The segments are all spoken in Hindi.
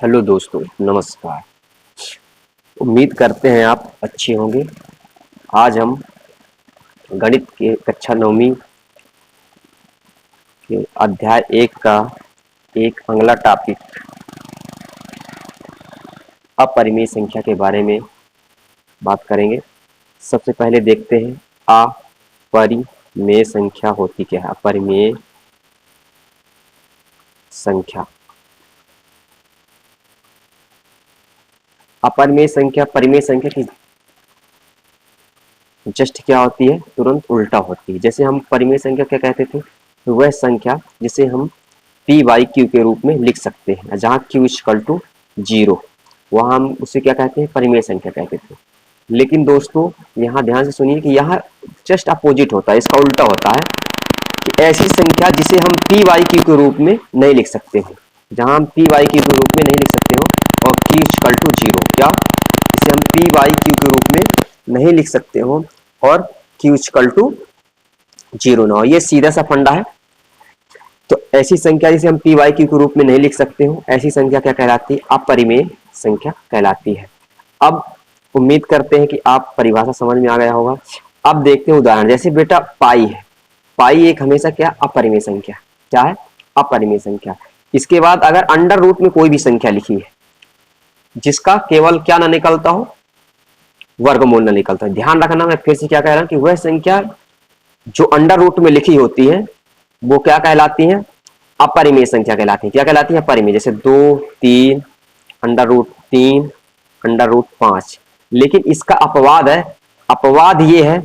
हेलो दोस्तों, नमस्कार। उम्मीद करते हैं आप अच्छे होंगे। आज हम गणित के कक्षा 9वीं के अध्याय 1 का एक अगला टॉपिक अपरिमेय संख्या के बारे में बात करेंगे। सबसे पहले देखते हैं अपरिमेय संख्या होती क्या है। अपरिमेय संख्या अपरिमेय संख्या परिमेय संख्या की जस्ट क्या होती है, तुरंत उल्टा होती है। जैसे हम परिमेय संख्या क्या कहते थे, वह संख्या जिसे हम पी वाई क्यू के रूप में लिख सकते हैं, जहाँ क्यू इक्वल टू 0, वहाँ हम उसे क्या कहते हैं, परिमेय संख्या कहते थे। लेकिन दोस्तों यहाँ ध्यान से सुनिए कि यहाँ जस्ट अपोजिट होता है, इसका उल्टा होता है कि ऐसी संख्या जिसे हम पी वाई क्यू के रूप में नहीं लिख सकते हो, जहाँ हम पी वाई क्यू के रूप में नहीं लिख सकते हो और क्यू इक्वल टू 0, क्या इसे हम पी वाई क्यू के रूप में नहीं लिख सकते हो और क्यू इक्वल टू 0 ना हो। ये सीधा सा फंडा है। तो ऐसी संख्या जिसे हम पी वाई क्यू के रूप में नहीं लिख सकते हो, ऐसी संख्या क्या कहलाती है, अपरिमेय संख्या कहलाती है। अब उम्मीद करते हैं कि आप परिभाषा समझ में आ गया होगा। अब देखते हैं उदाहरण। जैसे बेटा पाई है, पाई एक हमेशा क्या, अपरिमेय संख्या। क्या है, अपरिमेय संख्या। इसके बाद अगर अंडर रूट में कोई भी संख्या लिखी है जिसका केवल क्या ना निकलता हो, वर्गमूल ना निकलता है। ध्यान रखना, मैं फिर से क्या कह रहा हूं कि वह संख्या जो अंडर रूट में लिखी होती है वो क्या कहलाती है, अपरिमेय संख्या कहलाती है। क्या कहलाती है, अपरिमेय। जैसे 2, 3, अंडर रूट 3, अंडर रूट 5। लेकिन इसका अपवाद है, अपवाद ये है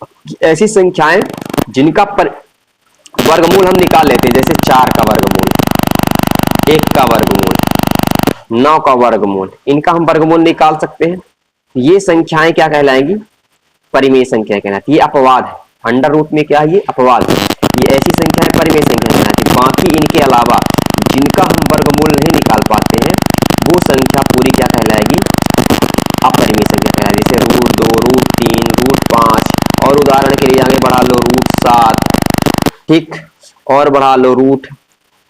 कि ऐसी संख्याएं जिनका वर्गमूल हम निकाल लेते हैं, जैसे 4 का वर्गमूल, 1 का वर्गमूल, 9 का वर्गमूल, इनका हम वर्गमूल निकाल सकते हैं। ये संख्याएं क्या कहलाएंगी, परिमेय संख्या कहलाती है। ये अपवाद है, अंडर रूट में क्या है, ये अपवाद है। ये ऐसी संख्या है परिमेय संख्या कहलाती है। बाकी इनके अलावा जिनका हम वर्गमूल नहीं निकाल पाते हैं वो संख्या पूरी क्या कहलाएगी, अपरिमेय संख्या कहलाएगी। जैसे रूट 2, रूट 3, रूट 5, और उदाहरण के लिए आगे बढ़ा लो रूट 7, ठीक, और बढ़ा लो root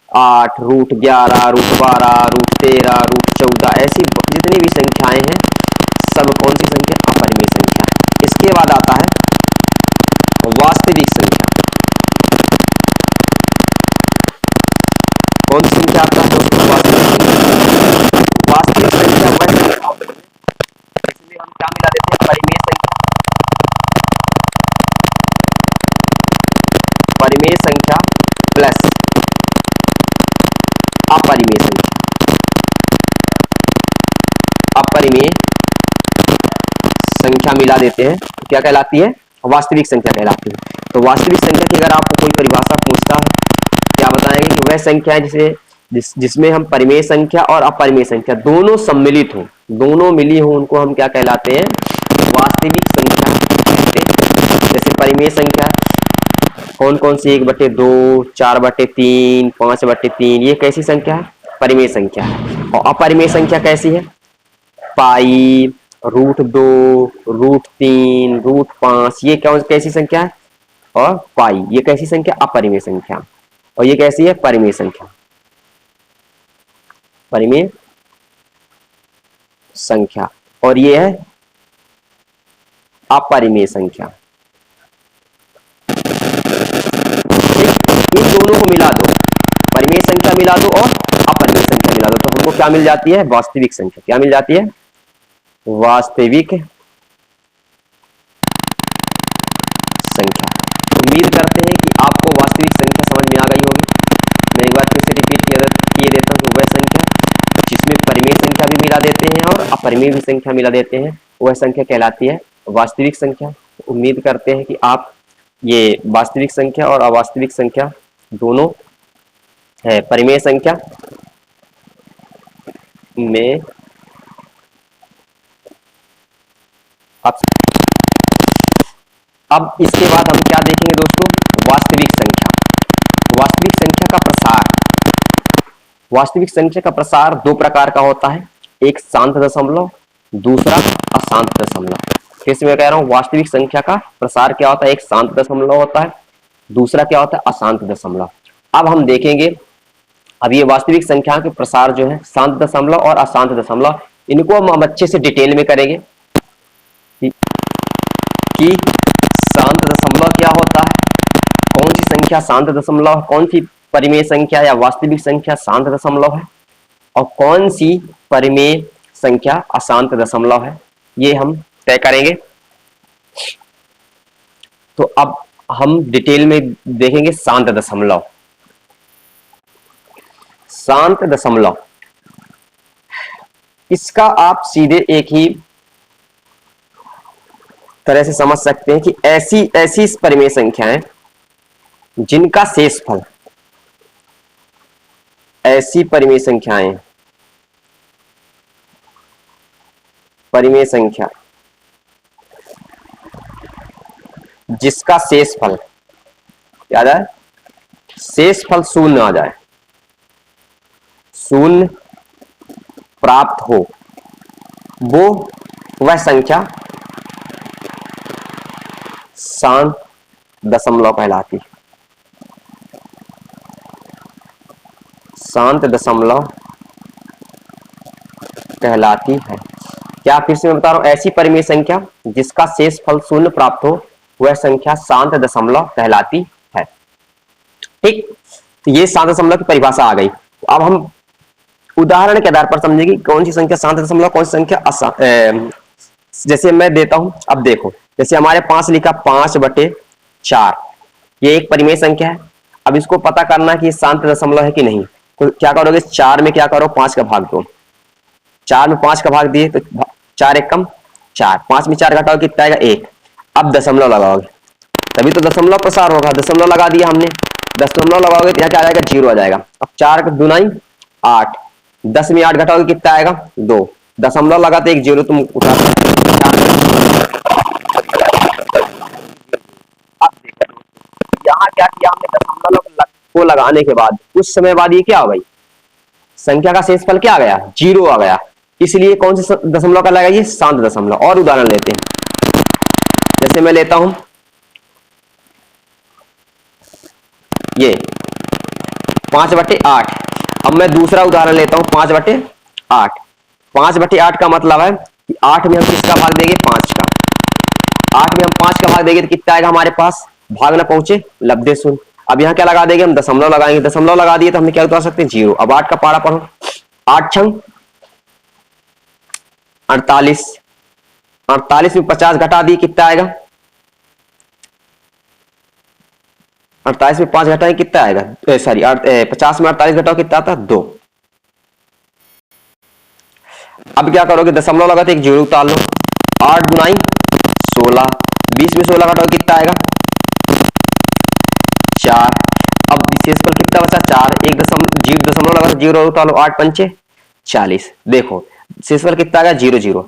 8, root 11, root 12, root 13, root 14। ऐसी जितनी भी संख्याएं हैं सब कौन सी संख्या, अपरिमेय संख्या है। इसके बाद आता है वास्तविक संख्या। कौन सी संख्या आता है दोस्तों, वास्तविक संख्या। वास्तविक संख्या वह संख्या, इसमें हम क्या मिला देते हैं, परिमेय संख्या, परिमेय संख्या प्लस अपरिमेय संख्या। अपरिमेय संख्या मिला देते हैं, क्या कहलाती है, वास्तविक संख्या कहलाती है। तो वास्तविक संख्या की अगर आपको कोई परिभाषा पूछता है, क्या बताएंगे कि वह संख्या है जिसमें हम परिमेय संख्या और अपरिमेय संख्या दोनों सम्मिलित हो, दोनों मिली हो, उनको हम क्या कहलाते हैं, वास्तविक संख्या। जैसे परिमेय संख्या कौन कौन सी, 1/2, 4/3, 5/3, ये कैसी संख्या है, परिमेय संख्या है। और अपरिमेय संख्या कैसी है, पाई, रूट 2, रूट 3, रूट 5, ये कैसी संख्या है, और पाई ये कैसी संख्या, अपरिमेय संख्या। और ये कैसी है, परिमेय संख्या, परिमेय संख्या। और ये है अपरिमेय संख्या। इन दोनों को मिला दो, परिमेय संख्या मिला दो और अपरिमेय संख्या मिला दो, तो हमको क्या मिल जाती है, वास्तविक संख्या। क्या मिल जाती है, वास्तविक संख्या। उम्मीद करते हैं कि आपको वास्तविक संख्या समझ में आ गई होगी। मैं एक बार फिर से रिपीट किए देता हूँ। वह संख्या जिसमें परिमेय संख्या भी मिला देते हैं और अपरिमेय भी संख्या मिला देते हैं, वह संख्या कहलाती है वास्तविक संख्या। उम्मीद करते हैं कि आप ये वास्तविक संख्या और अवास्तविक संख्या दोनों है, परिमेय संख्या में अब इसके बाद हम क्या देखेंगे दोस्तों, वास्तविक संख्या। वास्तविक संख्या का प्रसार। वास्तविक संख्या का प्रसार दो प्रकार का होता है, एक शांत दशमलव, दूसरा अशांत दशमलव। फिर से मैं कह रहा हूं, वास्तविक संख्या का प्रसार क्या होता है, एक शांत दशमलव होता है, दूसरा क्या होता है, अशांत दशमलव। अब हम देखेंगे अब ये वास्तविक संख्या के प्रसार जो है शांत दशमलव और अशांत दशमलव, इनको हम अच्छे से डिटेल में करेंगे कि शांत दशमलव क्या होता है, कौन सी संख्या शांत दशमलव, कौन सी परिमेय संख्या या वास्तविक संख्या शांत दशमलव है और कौन सी परिमेय संख्या अशांत दशमलव है, ये हम तय करेंगे। तो अब हम डिटेल में देखेंगे शांत दशमलव। शांत दशमलव, इसका आप सीधे एक ही तरह से समझ सकते हैं कि ऐसी ऐसी परिमेय संख्याएं जिनका शेषफल, ऐसी परिमेय संख्याएं, परिमेय संख्या जिसका शेषफल याद है, शेषफल शून्य आ जाए, शून्य प्राप्त हो, वो वह संख्या शांत दशमलव कहलाती है। शांत दशमलव कहलाती है। क्या फिर से मैं बता रहा हूं, ऐसी परिमेय संख्या जिसका शेषफल शून्य प्राप्त हो वह संख्या शांत दशमलव कहलाती है। ठीक, तो ये शांत दशमलव की परिभाषा आ गई। अब हम उदाहरण के आधार पर समझेंगे कौन सी संख्या शांत दशमलव, कौन सी संख्या जैसे मैं देता हूं, अब देखो जैसे हमारे 5 लिखा 5/4, ये एक परिमेय संख्या है। अब इसको पता करना कि शांत दशमलव है कि नहीं, तो क्या करोगे, 4 में क्या करो, 5 का भाग दो। 4 में 5 का भाग दिए तो 4 एक कम 4, 5 में 4 घटाओ कितना आएगा 1। अब दशमलव लगाओगे तभी तो दशमलव प्रसार होगा। दशमलव लगा दिया हमने, दशमलव लगाओगे तो यहाँ क्या आ जाएगा, 0 आ जाएगा। अब 4 का दुनाई 8, 10 में 8 घटाओगे कितना आएगा 2, दशमलव लगाते 1 0 तुम उठा। अब देखो यहाँ क्या किया हमने, दशमलव को लगाने के बाद कुछ समय बाद ये क्या हो गई, संख्या का शेषफल क्या आ गया, 0 आ गया। इसलिए कौन से दशमलव का लगेगा, ये शांत दशमलव। और उदाहरण लेते हैं, जैसे मैं लेता हूं ये 5/8। अब मैं दूसरा उदाहरण लेता हूं 5/8। 5/8 का मतलब है कि 8 में हम किसका भाग देंगे, 5 का। 8 में हम 5 का भाग देंगे तो कितना आएगा हमारे पास, भाग ना पहुंचे लब्धे शून्य। अब यहाँ क्या लगा देंगे हम, दशमलव लगाएंगे। दशमलव लगा दिए तो हमने क्या उतार सकते हैं, 0। अब 8 का पारा पढ़ो, 8 छंग 48, 48 में 50 घटा दिए कितना आएगा, 48 में 5 घटाएं कितना आएगा, सॉरी 50 में 48 घटाओ कितना आता है, 2। अब क्या करोगे, दशमलव लगाते 1 0 उतार लो, 8 गुनाई 16, 20 में 16 घटाओ कितना आएगा 4। अब शेषफल कितना बचा 4, 1 दशमलव लगा 0 उतार लो, 8 पंचे 40। देखो शेषफल कितना आ गया 0 0।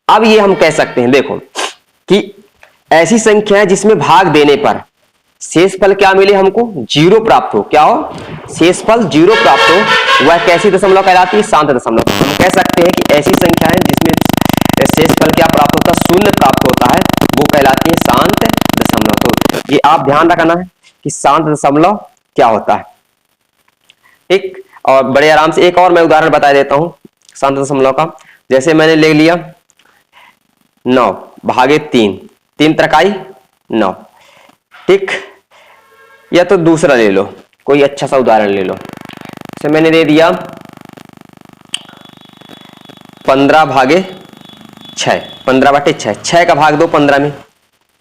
अब ये हम कह सकते हैं देखो कि ऐसी संख्या है जिसमें भाग देने पर शेषफल क्या मिले हमको, 0 प्राप्त हो। क्या हो, शेषफल 0 प्राप्त हो, वह कैसी दशमलव कहलाती है, शांत दशमलव। हम कह सकते हैं कि ऐसी संख्या है जिसमें शेषफल क्या प्राप्त होता है, शून्य प्राप्त होता है, वो कहलाती है शांत दशमलव। तो ये आप ध्यान रखना है कि शांत दशमलव क्या होता है। ठीक, और बड़े आराम से एक और मैं उदाहरण बता देता हूं शांत दशमलव का। जैसे मैंने ले लिया 9 भागे 3, 3 त्रिकाई 9। ठीक, या तो दूसरा ले लो, कोई अच्छा सा उदाहरण ले लो। जैसे मैंने दे दिया 15 भागे 6, 15/6, 6 का भाग दो 15 में,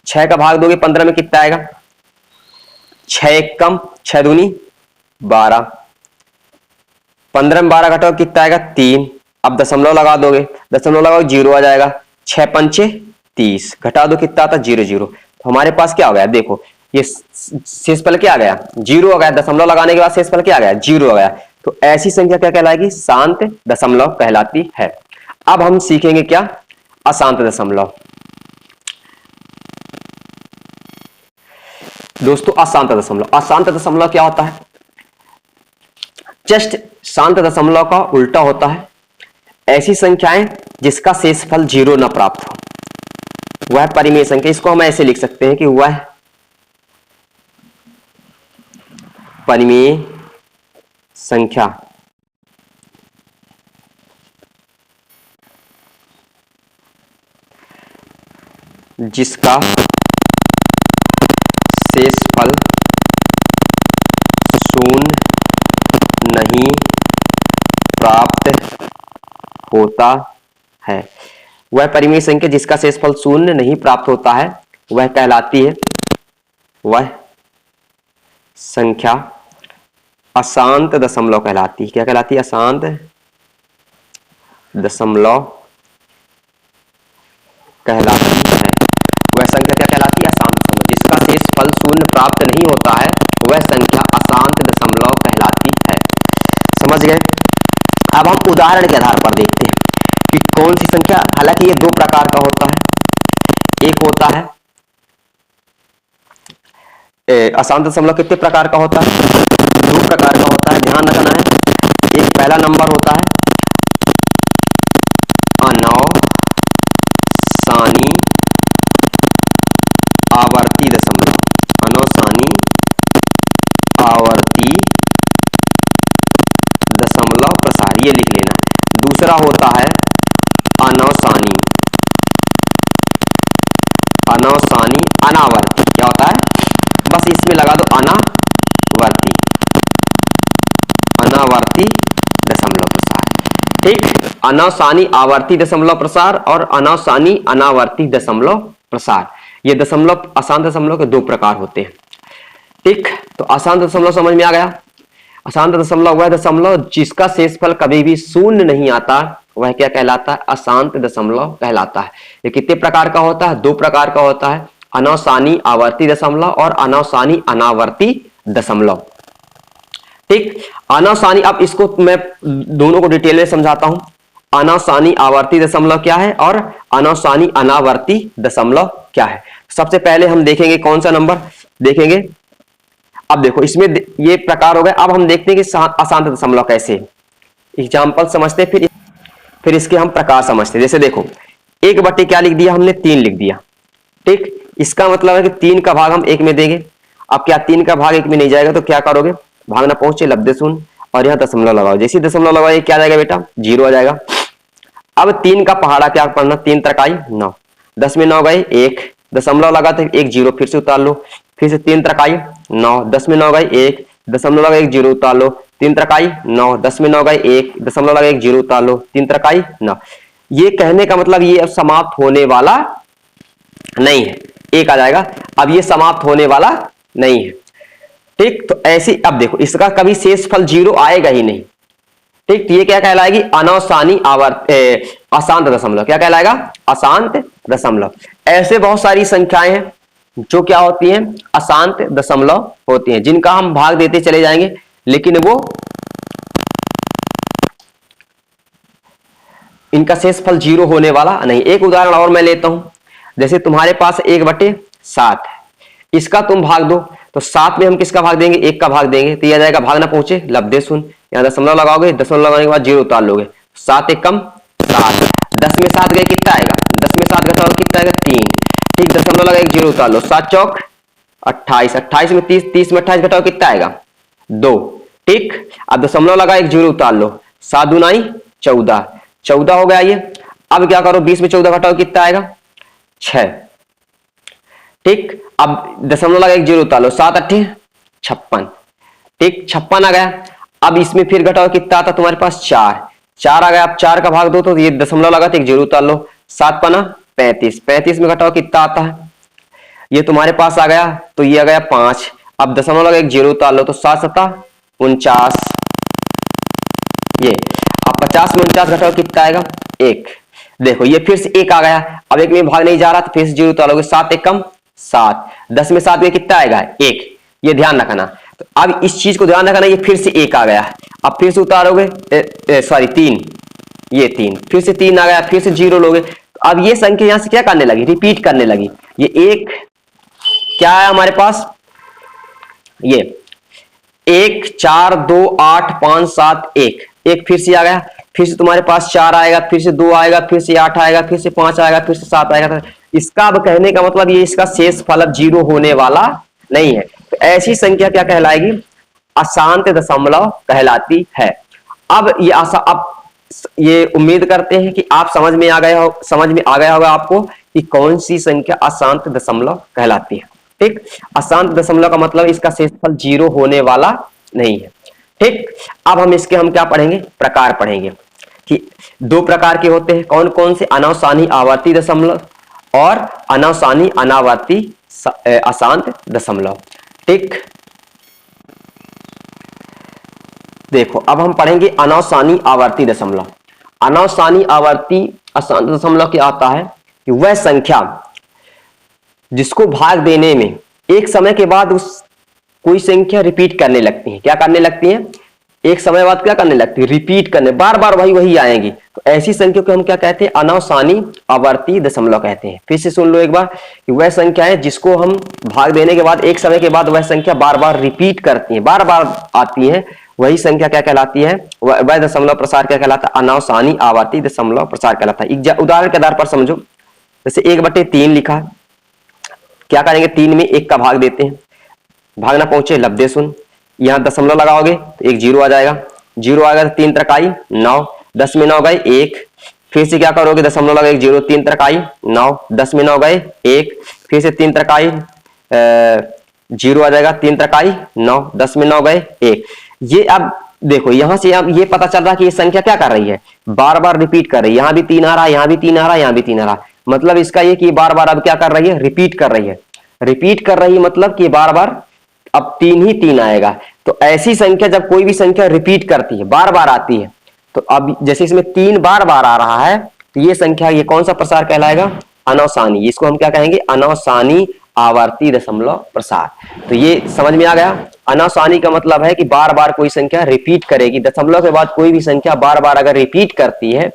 6 का भाग दोगे 15 में कितना आएगा, 6 एक कम 6 दूनी 12, 15 में 12 घटाओ कितना आएगा 3। अब दशमलव लगा दोगे, दशमलव लगाओ 0 आ जाएगा, 6 पंचे 30, घटा दो कितना आता 0 0। तो हमारे पास क्या हो गया, देखो ये शेषफल क्या आ गया 0 आ गया, दशमलव लगाने के बाद शेषफल क्या आ गया 0 आ गया। तो ऐसी संख्या क्या कहलाएगी, शांत दशमलव कहलाती है। अब हम सीखेंगे क्या, अशांत दशमलव। दोस्तों अशांत दशमलव, अशांत दशमलव क्या होता है, जस्ट शांत दशमलव का उल्टा होता है। ऐसी संख्याएं जिसका शेषफल 0 न प्राप्त हो वह परिमेय संख्या। इसको हम ऐसे लिख सकते हैं कि वह परिमेय संख्या जिसका शेषफल शून्य नहीं प्राप्त होता है, वह परिमेय संख्या जिसका शेषफल शून्य नहीं प्राप्त होता है वह कहलाती है, वह संख्या अशांत दशमलव कहलाती है। क्या कहलाती है? अशांत दशमलव कहलाती है। वह संख्या क्या कहलाती है? अशांत दशमलव। जिसका शेषफल शून्य प्राप्त नहीं होता है वह संख्या अशांत दशमलव कहलाती है। समझ गए? अब हम उदाहरण के आधार पर देखते हैं कि कौन सी संख्या, हालांकि ये दो प्रकार का होता है। एक होता है अशांत दशमलव कितने प्रकार का होता है? दो प्रकार का होता है, ध्यान रखना है। एक पहला नंबर होता है अनवसानी आवर्ती दशमलव, अनवसानी आवर्ती दशमलव प्रसार, ये लिख लेना। दूसरा होता है अनवसानी अनावर्ती। क्या होता है? बस इसमें लगा दो अनावर्ती दशमलव प्रसार। ठीक, अनवसानी आवर्ती दशमलव प्रसार और अनवसानी अनावर्ती दशमलव प्रसार, ये दशमलव अशांत दशमलव के दो प्रकार होते हैं। ठीक, तो अशांत दशमलव समझ में आ गया। अशांत दशमलव वह दशमलव जिसका शेषफल कभी भी शून्य नहीं आता, वह क्या कहलाता है? अशांत दशमलव कहलाता है। ये कितने प्रकार का होता है? दो प्रकार का होता है, अनवसानी आवर्ती दशमलव और अनवसानी अनावर्ती दशमलव। ठीक, अनवसानी, अब इसको मैं दोनों को डिटेल में समझाता हूं। अनवसानी आवर्ती दशमलव क्या है और अनवसानी अनावर्ती दशमलव क्या है। सबसे पहले हम देखेंगे कौन सा नंबर देखेंगे। अब देखो इसमें ये प्रकार हो गए। अब हम देखते हैं कि अशांत दशमलव कैसे, एग्जाम्पल समझते, फिर इसके हम प्रकार समझते। जैसे देखो, एक बटे क्या लिख दिया हमने? 3 लिख दिया। ठीक, इसका मतलब है कि 3 का भाग हम 1 में देंगे। अब क्या 3 का भाग 1 में नहीं जाएगा तो क्या करोगे? भाग ना पहुंचे लब्धे शून्य और यहाँ दशमलव लगाओ। जैसे दशमलव लगाओ क्या आ जाएगा बेटा? 0 आ जाएगा। अब 3 का पहाड़ा क्या पढ़ना? 3 त्रिकाई 9, 10 में 9 गए 1, दशमलव लगा तो 1 0 फिर से उतार लो, फिर से 3 त्रिकाई 9, 10 में 9 गए 1, दशमलव लगा 1 0 उतार लो, 3 त्रिकाई 9, 10 में 9 गए 1, दशमलव लगा 1 0 उतार लो, 3 त्रिकाई 9। ये कहने का मतलब ये अब समाप्त होने वाला नहीं है, 1 आ जाएगा। अब ये समाप्त होने वाला नहीं है। ठीक, तो ऐसी अब देखो इसका कभी शेषफल 0 आएगा ही नहीं। ठीक, तो ये क्या कहलाएगी? अनवसानी अशांत दशमलव। क्या कहलाएगा? अशांत दशमलव। ऐसे बहुत सारी संख्याएं हैं जो क्या होती हैं? अशांत दशमलव होती हैं, जिनका हम भाग देते चले जाएंगे लेकिन वो इनका शेषफल 0 होने वाला नहीं। एक उदाहरण और मैं लेता हूं। जैसे तुम्हारे पास 1/7 है, इसका तुम भाग दो तो 7 में हम किसका भाग देंगे? 1 का भाग देंगे, तो यह जाएगा भाग ना पहुंचे लब्धे शून्य, यहाँ दशमलव लगाओगे, दशमलव लगाने के बाद 0 उतार लोगे, 7 एकम 7, 10 में 7 गए कितना आएगा? 10 में 7 घटाओ कितना आएगा? 3। ठीक, दशमलव लगा 1 0 उतार लो, 7 चौक 28, 28 में 30, 30 में 28 घटाओ कितना आएगा? 2। ठीक, अब दशमलव लगा 1 0 उतार लो, 7 दूनाई 14, 14 हो गया ये। अब क्या करो? 20 में 14 घटाओ कितना आएगा? 6। ठीक, अब दशमलव लगा 1 0 उतार लो, 7 8 56। ठीक, 56 आ गया। अब इसमें फिर घटाओ कितना आता तुम्हारे पास? 4 आ गया। अब 4 का भाग दो तो ये दशमलव लगा तो 1 0 उतार लो, 7 पना 35, 35 में घटाओ कितना आता है? ये तुम्हारे पास आ गया, तो ये आ गया 5। अब दशमलव लगा 1 0 उतार लो तो 7 7 49, ये। अब 50 में 49 घटाओ कितना आएगा? 1। देखो ये फिर से 1 आ गया। अब 1 में भाग नहीं जा रहा तो फिर से 0 उतारोगे, 7 एकम 7, 10 में 7 में कितना आएगा? 1। ये ध्यान रखना। तो अब इस चीज को ध्यान रखना, ये फिर से 1 आ गया। अब फिर से उतारोगे, सॉरी 3, ये 3, फिर से 3 आ गया, फिर से 0 लोगे। तो अब ये संख्या यहां से क्या करने लगी? रिपीट करने लगी। ये 1 क्या है हमारे पास? ये 1 4 2 8 5 7 1, 1 फिर से आ गया, फिर से तुम्हारे पास 4 आएगा, फिर से 2 आएगा, फिर से 8 आएगा, फिर से 5 आएगा, फिर से 7 आएगा। तो इसका अब कहने का मतलब ये इसका शेषफल अब 0 होने वाला नहीं है। तो ऐसी संख्या क्या कहलाएगी? अशांत दशमलव कहलाती है। अब ये उम्मीद करते हैं कि आप समझ में आ गया होगा आपको कि कौन सी संख्या अशांत दशमलव कहलाती है। ठीक, अशांत दशमलव का मतलब इसका शेषफल 0 होने वाला नहीं है। ठीक, अब हम क्या पढ़ेंगे, प्रकार पढ़ेंगे कि दो प्रकार के होते हैं, कौन कौन से, अनावसानी आवर्ती दशमलव और अनावसानी अनावर्ती अशांत दशमलव। ठीक, देखो अब हम पढ़ेंगे अनावसानी आवर्ती दशमलव। अनावसानी आवर्ती अशांत दशमलव क्या आता है कि वह संख्या जिसको भाग देने में एक समय के बाद कोई संख्या रिपीट करने लगती है। क्या करने लगती है, एक समय बाद क्या करने लगती है, रिपीट करने, बार बार वही आएंगी, तो ऐसी संख्या को हम क्या कहते हैं, अनावसानी आवर्ती दशमलव कहते हैं। फिर से सुन लो एक बार कि वह संख्या है जिसको हम भाग देने के बाद एक समय के बाद वह संख्या बार बार रिपीट करती है, बार बार आती है, वही संख्या क्या कहलाती है, वह दशमलव प्रसार क्या कहलाता है, अनावसानी आवर्ती दशमलव प्रसार कहलाता है। उदाहरण के आधार पर समझो, जैसे 1/3 लिखा, क्या करेंगे, 3 में 1 का भाग देते हैं, भाग ना पहुंचे लब्धे सुन, यहां दशमलव लगाओगे तो एक 0 आ जाएगा, 0 आएगा तो 3 त्रिकाई 9, 10 में 9 गए 1, फिर से क्या करोगे, दशमलव लगाओगे 0, 3 त्रिकाई 9, 10 में 9 गए 1, फिर से 3 त्रिकाई 0 आ जाएगा, 3 त्रिकाई 9, 10 में 9 गए 1। ये अब देखो यहां से अब ये पता चल रहा है कि ये संख्या क्या कर रही है, बार बार रिपीट कर रही है, यहां भी 3 आ रहा है, यहां भी 3 आ रहा है, यहां भी 3 आ रहा है, मतलब इसका ये कि बार बार अब क्या कर रही है, रिपीट कर रही है, रिपीट कर रही है, मतलब कि बार बार अब 3 ही 3 आएगा। तो ऐसी संख्या जब कोई भी संख्या रिपीट करती है, बार बार आती है, तो अब जैसे इसमें 3 बार बार आ रहा है, तो ये संख्या, ये कौन सा प्रसार कहलाएगा, अनावसानी, इसको हम क्या कहेंगे, अनावसानी आवर्ती दशमलव प्रसार। तो ये समझ में आ गया, अनावसानी का मतलब है कि बार बार कोई संख्या रिपीट करेगी, दशमलव के बाद कोई भी संख्या बार बार अगर रिपीट करती है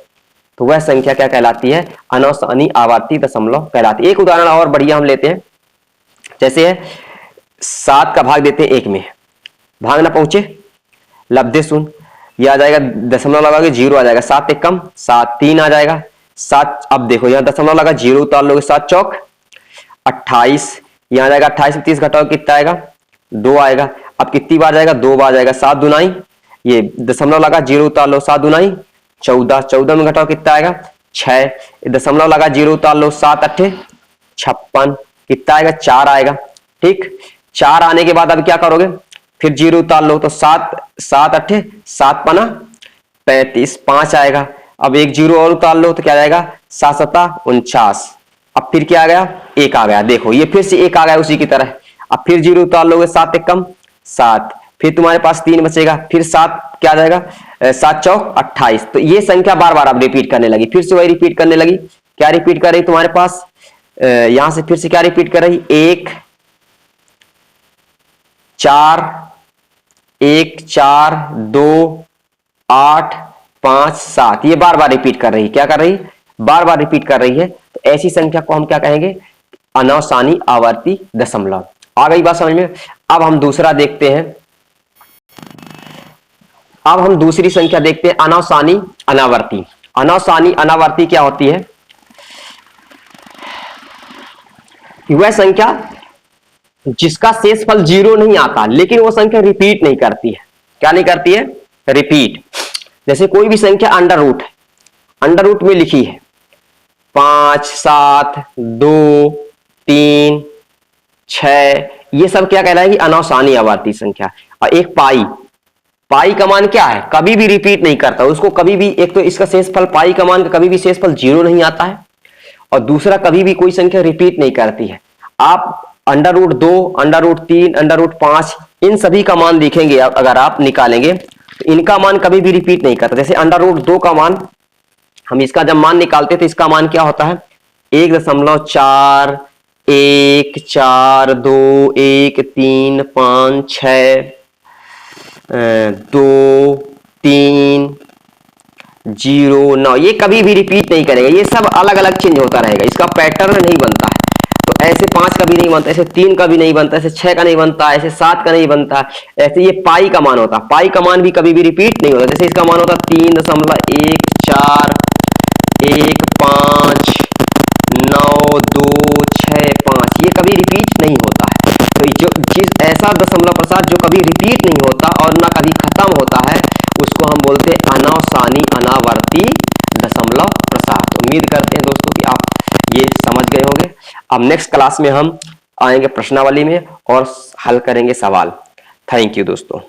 तो वह संख्या क्या कहलाती है, अनावसानी आवर्ती दशमलव कहलाती है। एक उदाहरण और बढ़िया हम लेते हैं, जैसे है 7 का भाग देते हैं 1 में, भाग ना पहुंचे लब्धे सुन, यह आ जाएगा, दशमलव लगाओगे 0 आ जाएगा, 7 एक कम 7, 3 आ जाएगा 7, अब देखो यहां दशमलव लगा 0 उतार लोगे, 7 चौक 28, यहां आ जाएगा 28 में 30 घटाओ कितना आएगा, 2 आएगा, अब कितनी बार जाएगा, 2 बार जाएगा, 7 दुनाई, ये दशमलव लगा 0 उतार लो, 7 दुनाई 14, 14 में घटाओ कितना आएगा 6, दशमलव लगा 0 उतार लो, 7 अट्ठे 56, कितना आएगा 4 आएगा। ठीक, 4 आने के बाद अब क्या करोगे, फिर 0 उतार लो, तो 7 अट्ठे 7 पना 35, 5 आएगा, अब एक 0 और उतार लो तो क्या जाएगा, 7 सता 49, अब फिर क्या आ गया, 1 आ गया, देखो ये फिर से 1 आ गया उसी की तरह, अब फिर 0 उतार लोगे, 7 एक कम 7, फिर तुम्हारे पास 3 बचेगा, फिर 7 क्या जाएगा, 7 चौक 28, तो ये संख्या बार बार अब रिपीट करने लगी, फिर से वही रिपीट करने लगी, क्या रिपीट कर रही तुम्हारे पास, यहां से फिर से क्या रिपीट कर रही, 1 4 1 4 2 8 5 7, ये बार बार रिपीट कर रही, क्या कर रही, बार बार रिपीट कर रही है, तो ऐसी संख्या को हम क्या कहेंगे, अनावसानी आवर्ती दशमलव। आ गई बात समझ में। अब हम दूसरा देखते हैं, अब हम दूसरी संख्या देखते हैं, अनावसानी अनावर्ती। अनावसानी अनावर्ती क्या होती है, वह संख्या जिसका शेषफल 0 नहीं आता, लेकिन वो संख्या रिपीट नहीं करती है। क्या नहीं करती है, रिपीट। जैसे कोई भी संख्या अंडर रूट में लिखी है, 5 7 2 3 6, ये सब क्या कहलाएगी, अनावसानी आवर्ती संख्या। और एक पाई का मान क्या है, कभी भी रिपीट नहीं करता, उसको कभी भी, एक तो इसका शेषफल पाई का मान कभी भी शेषफल 0 नहीं आता है, और दूसरा कभी भी कोई संख्या रिपीट नहीं करती है। आप √2 √3 √5 इन सभी का मान देखेंगे, अगर आप निकालेंगे तो इनका मान कभी भी रिपीट नहीं करता। जैसे √2 का मान, हम इसका जब मान निकालते तो इसका मान क्या होता है, 1.4 1 4 2 1 3 5 6 2 3 0 9, ये कभी भी रिपीट नहीं करेगा, ये सब अलग अलग चेंज होता रहेगा, इसका पैटर्न नहीं बनता है। तो ऐसे 5 का भी नहीं बनता, ऐसे 3 का भी नहीं बनता, ऐसे 6 का नहीं बनता, ऐसे 7 का नहीं बनता, ऐसे ये पाई का मान होता, पाई का मान भी कभी भी रिपीट नहीं होता। जैसे इसका मान होता 3.14 1 5 9 2 6 5, ये कभी रिपीट नहीं होता है। तो ऐसा दशमलव प्रसार जो कभी रिपीट नहीं होता और ना कभी खत्म होता है, उसको हम बोलते हैं अनावसानी अनावर्ती दशमलव प्रसार। तो उम्मीद करते हैं दोस्तों कि आप ये समझ गए होंगे। अब नेक्स्ट क्लास में हम आएंगे प्रश्नावली में और हल करेंगे सवाल। थैंक यू दोस्तों।